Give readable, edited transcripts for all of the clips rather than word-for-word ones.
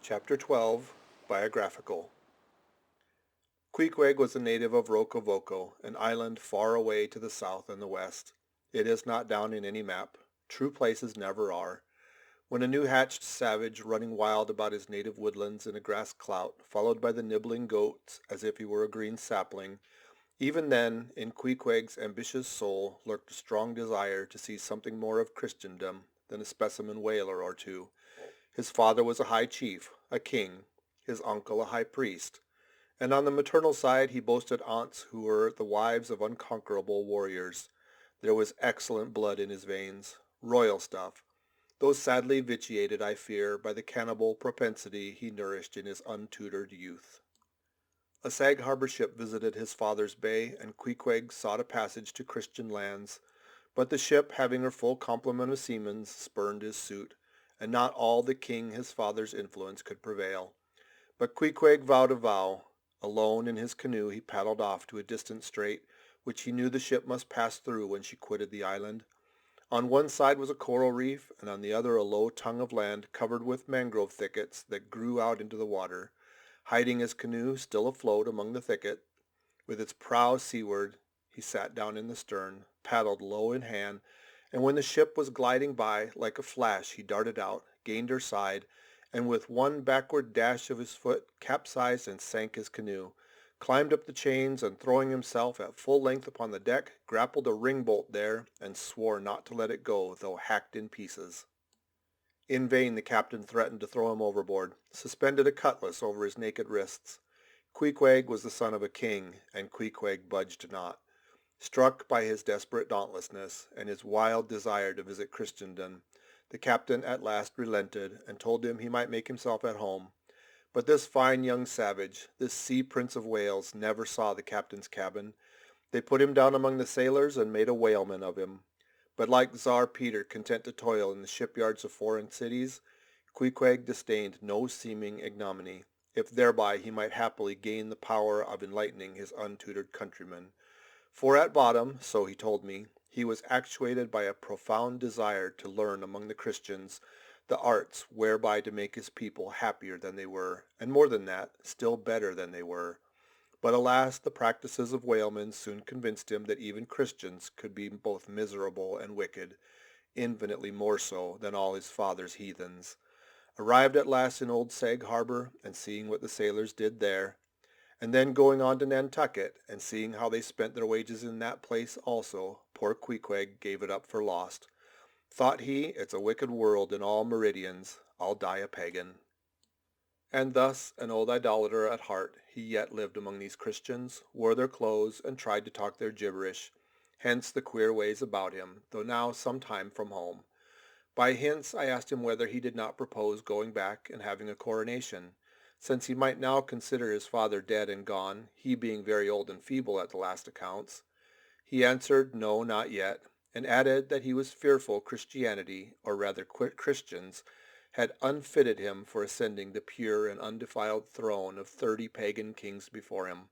Chapter 12, Biographical. Queequeg was a native of Rokovoko, an island far away to the south and the west. It is not down in any map. True places never are. When a new-hatched savage running wild about his native woodlands in a grass clout, followed by the nibbling goats as if he were a green sapling, even then, in Queequeg's ambitious soul lurked a strong desire to see something more of Christendom than a specimen whaler or two. His father was a high chief, a king, his uncle a high priest, and on the maternal side he boasted aunts who were the wives of unconquerable warriors. There was excellent blood in his veins, royal stuff, though sadly vitiated, I fear, by the cannibal propensity he nourished in his untutored youth. A Sag Harbor ship visited his father's bay, and Queequeg sought a passage to Christian lands, but the ship, having her full complement of seamen, spurned his suit, and not all the king his father's influence could prevail. But Queequeg vowed a vow. Alone in his canoe he paddled off to a distant strait, which he knew the ship must pass through when she quitted the island. On one side was a coral reef, and on the other a low tongue of land covered with mangrove thickets that grew out into the water. Hiding his canoe still afloat among the thicket, with its prow seaward, he sat down in the stern, paddled low in hand, and when the ship was gliding by, like a flash he darted out, gained her side, and with one backward dash of his foot capsized and sank his canoe, climbed up the chains, and throwing himself at full length upon the deck, grappled a ring-bolt there, and swore not to let it go, though hacked in pieces. In vain the captain threatened to throw him overboard, suspended a cutlass over his naked wrists. Queequeg was the son of a king, and Queequeg budged not. Struck by his desperate dauntlessness and his wild desire to visit Christendom, the captain at last relented and told him he might make himself at home. But this fine young savage, this sea prince of Wales, never saw the captain's cabin. They put him down among the sailors and made a whaleman of him. But like Tsar Peter content to toil in the shipyards of foreign cities, Queequeg disdained no seeming ignominy, if thereby he might happily gain the power of enlightening his untutored countrymen. For at bottom, so he told me, he was actuated by a profound desire to learn among the Christians the arts whereby to make his people happier than they were, and more than that, still better than they were. But alas, the practices of whalemen soon convinced him that even Christians could be both miserable and wicked, infinitely more so than all his father's heathens. Arrived at last in old Sag Harbor, and seeing what the sailors did there, and then going on to Nantucket, and seeing how they spent their wages in that place also, poor Queequeg gave it up for lost. Thought he, it's a wicked world in all meridians, I'll die a pagan. And thus, an old idolater at heart, he yet lived among these Christians, wore their clothes, and tried to talk their gibberish, hence the queer ways about him, though now some time from home. By hints I asked him whether he did not propose going back and having a coronation, since he might now consider his father dead and gone, he being very old and feeble at the last accounts. He answered no, not yet, and added that he was fearful Christianity, or rather Christians, had unfitted him for ascending the pure and undefiled throne of 30 pagan kings before him.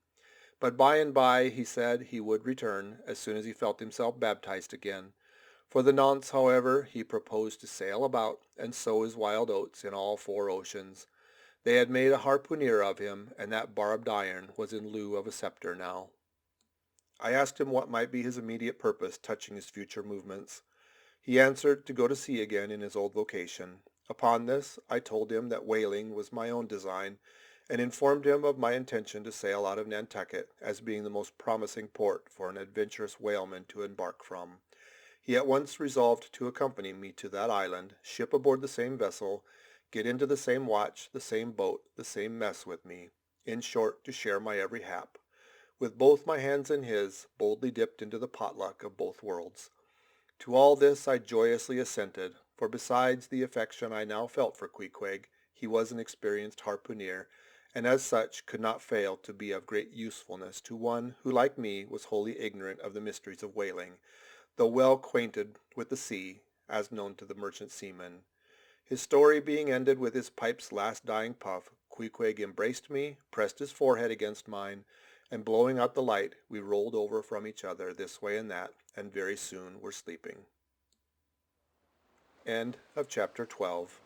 But by and by, he said, he would return, as soon as he felt himself baptized again. For the nonce, however, he proposed to sail about and sow his wild oats in all 4 oceans. They had made a harpooner of him, and that barbed iron was in lieu of a scepter now. I asked him what might be his immediate purpose touching his future movements. He answered to go to sea again in his old vocation. Upon this, I told him that whaling was my own design, and informed him of my intention to sail out of Nantucket, as being the most promising port for an adventurous whaleman to embark from. He at once resolved to accompany me to that island, ship aboard the same vessel, get into the same watch, the same boat, the same mess with me, in short, to share my every hap. With both my hands in his, boldly dipped into the potluck of both worlds. To all this I joyously assented, for besides the affection I now felt for Queequeg, he was an experienced harpooner, and as such could not fail to be of great usefulness to one who, like me, was wholly ignorant of the mysteries of whaling, though well acquainted with the sea, as known to the merchant seamen. His story being ended with his pipe's last dying puff, Queequeg embraced me, pressed his forehead against mine, and blowing out the light, we rolled over from each other this way and that, and very soon were sleeping. End of chapter 12.